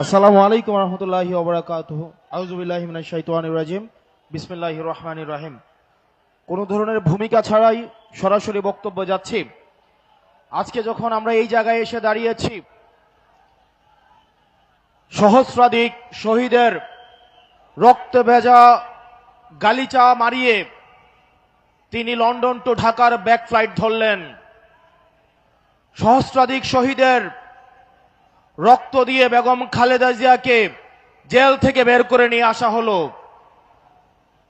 আসসালামু আলাইকুম রহমতুল্লাহি ওয়া বারাকাতুহু। আউযু বিল্লাহি মিনাশ শাইতানির রাজিম। বিসমিল্লাহির রহমানির রহিম। কোনো ধরনের ভূমিকা ছাড়াই সরাসরি বক্তব্য যাচ্ছি। আজকে যখন আমরা এই জায়গায় এসে দাঁড়িয়েছি, সহস্রাধিক শহীদের রক্তে ভেজা গালিচা মারিয়ে তিনি লন্ডন টু ঢাকার ব্যাক ফ্লাইট ধরলেন। সহস্রাধিক শহীদের রক্ত দিয়ে বেগম খালেদা জিয়াকে জেল থেকে বের করে নিয়ে আসা হলো।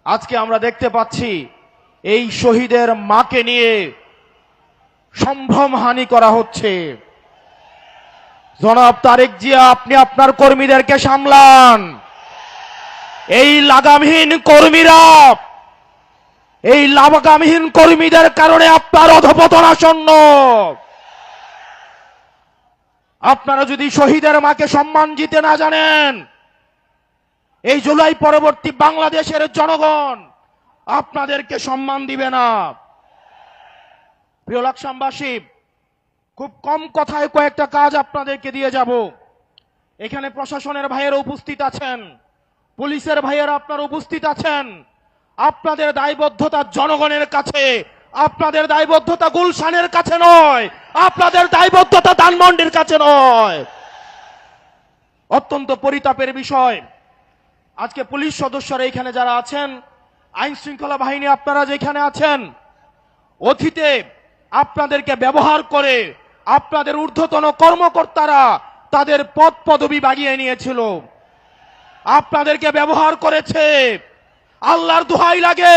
আজকে আমরা দেখতে পাচ্ছি এই শহীদের মাকে নিয়ে সম্ভ্রমহানি করা হচ্ছে। জনাব তারেক জিয়া, আপনি আপনার কর্মীদেরকে সামলান। এই লাগামহীন কর্মীদের কারণে আপনার অধঃপতন আসন্ন। আপনারা যদি শহীদের মাকে সম্মান দিতে না জানেন, এই জুলাই পরবর্তী বাংলাদেশের জনগণ আপনাদেরকে সম্মান দিবে না। প্রিয় লাকসামবাসী, খুব কম কথায় কয়েকটা কাজ আপনাদেরকে দিয়ে যাব। এখানে প্রশাসনের ভাইয়েরা উপস্থিত আছেন, পুলিশের ভাইয়েরা আপনারা উপস্থিত আছেন। আপনাদের দায়বদ্ধতা জনগণের কাছে, আপনাদের দায়বদ্ধতা গুলশানের কাছে নয়, আপনাদের দায়বদ্ধতা ধানমন্ডির কাছে নয়। অত্যন্ত পরিতাপের বিষয়, আজকে পুলিশ সদস্যরা এখানে যারা আছেন, আইন শৃঙ্খলা বাহিনী আপনারা যেখানে আছেন, অতীতে আপনাদেরকে ব্যবহার করে আপনাদের ঊর্ধ্বতন কর্মকর্তারা তাদের পদ পদবি বাগিয়ে নিয়েছিল, আপনাদেরকে ব্যবহার করেছে। আল্লাহর দোহাই লাগে,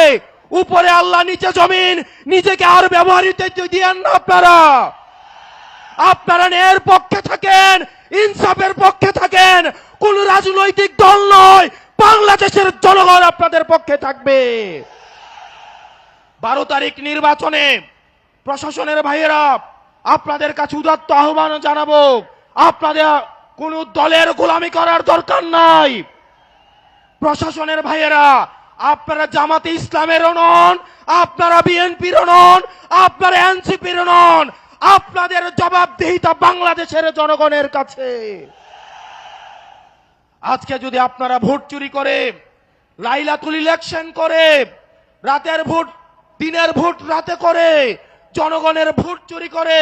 উপরে আল্লাহ নিচে জমিন, নিজেকে আর ব্যবহারিত দিয়েন না। আপনারা ন্যায়ের পক্ষে থাকেন, ইনসাফের পক্ষে থাকেন। কোন রাজনৈতিক দল নয়, বাংলাদেশের জনগণ আপনাদের পক্ষে থাকবে। 12 তারিখ নির্বাচনে প্রশাসনের ভাইয়েরা আপনাদের কাছে উদাত্ত আহ্বান জানাবো, আপনাদের কোন দলের গোলামি করার দরকার নাই। প্রশাসনের ভাইয়েরা, আপনারা জামাতে ইসলামেরও নন, আপনারা বিএনপিরও নন, আপনারা এনসিপির নন। আপনাদের জবাবদিহিতা বাংলাদেশের জনগণের কাছে। আজকে যদি আপনারা ভোট চুরি করে, লাইলাতুল ইলেকশন করে, রাতের ভোট দিনের ভোট রাতে করে, জনগণের ভোট চুরি করে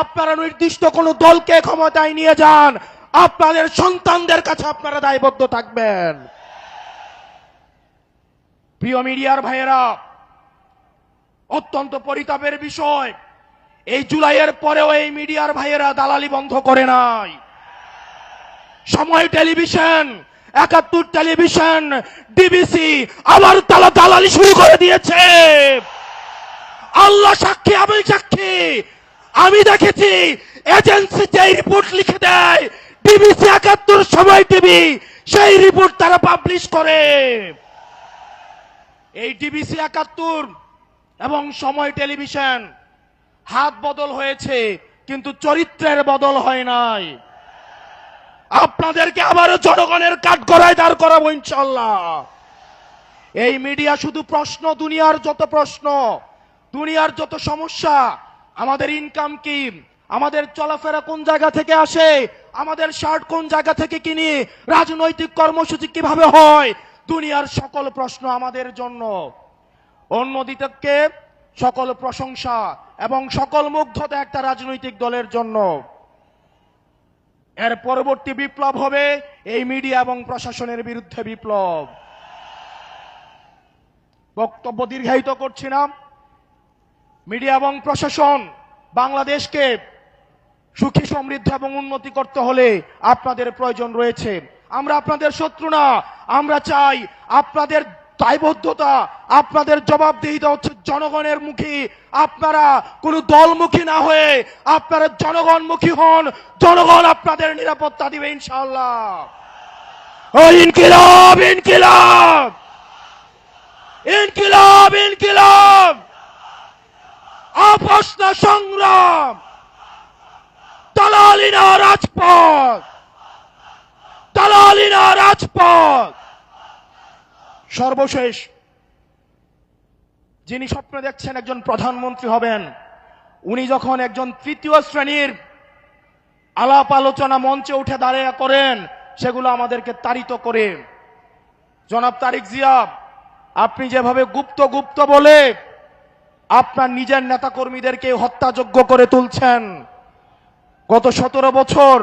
আপনারা নির্দিষ্ট কোন দলকে ক্ষমতায় নিয়ে যান, আপনাদের সন্তানদের কাছে আপনারা দায়বদ্ধ থাকবেন। প্রিয় মিডিয়ার ভাইয়েরা, অত্যন্ত পরিতাপের বিষয়, এই জুলাইয়ের পরেও এই মিডিয়ার ভাইয়েরা দালালি বন্ধ করে নাই। সময় টেলিভিশন, 71 টেলিভিশন, ডিবিসি আবার দালালি শুরু করে দিয়েছে। আল্লাহ সাক্ষী, আমি সাক্ষী, আমি দেখেছি এজেন্সি যে রিপোর্ট লিখে দেয়, ডিবিসি 71 সময় টিভি সেই রিপোর্ট তারা পাবলিশ করে। এই ডিবিসি 71 এবং সময় টেলিভিশন হাত বদল হয়েছে, কিন্তু চরিত্রের বদল হয় নাই। আপনাদেরকে আবারও জনগণের কাঠগড়ায় দাঁড় করাবো ইনশাআল্লাহ। এই মিডিয়া শুধু প্রশ্ন, দুনিয়ার যত প্রশ্ন, দুনিয়ার যত সমস্যা, আমাদের ইনকাম কি, আমাদের চলাফেরা কোন জায়গা থেকে আসে, আমাদের শার্ট কোন জায়গা থেকে কিনি, রাজনৈতিক কর্মসূচি কিভাবে হয়, দুনিয়ার সকল প্রশ্ন আমাদের জন্য। অন্যদিকে সকল প্রশংসা এবং সকল মুগ্ধতা একটা রাজনৈতিক দলের জন্য। এর পরবর্তী বিপ্লব হবে এই মিডিয়া এবং প্রশাসনের বিরুদ্ধে বিপ্লব। বক্তব্য দীর্ঘায়িত করছি না। মিডিয়া এবং প্রশাসন বাংলাদেশকে সুখী, সমৃদ্ধ এবং উন্নতি করতে হলে আপনাদের প্রয়োজন রয়েছে। আমরা আপনাদের শত্রু না, আমরা চাই আপনাদের দায়বদ্ধতা, আপনাদের জবাবদিহিতা হচ্ছে জনগণের মুখী। আপনারা কোন দলমুখী না হয়ে আপনারা জনগণমুখী হন, জনগণ আপনাদের নিরাপত্তা দিবে ইনশাআল্লাহ। ইনকিলাব, ইনকিলাব, ইনকিলাব, ইনকিলাব, আপোষ না সংগ্রাম, দালালি না রাজপথ, দালালি না রাজপথ। সর্বশেষ, যিনি স্বপ্ন দেখছেন একজন প্রধানমন্ত্রী হবেন, উনি যখন একজন তৃতীয় শ্রেণীর আলাপ আলোচনা মঞ্চে উঠে দাঁড়িয়ে করেন, সেগুলো আমাদেরকে তাড়িত করে। জনাব তারেক জিয়া, আপনি যেভাবে গুপ্ত গুপ্ত বলে আপনার নিজের নেতাকর্মীদেরকে হত্যাযোগ্য করে তুলছেন, গত 17 বছর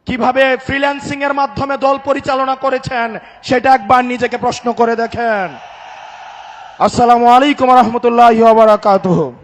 কিভাবে ফ্রিল্যান্সিং এর মাধ্যমে দল পরিচালনা করেছেন সেটা একবার নিজেকে প্রশ্ন করে দেখেন। আসসালামু আলাইকুম ওয়া রাহমাতুল্লাহি ওয়া বারাকাতুহু।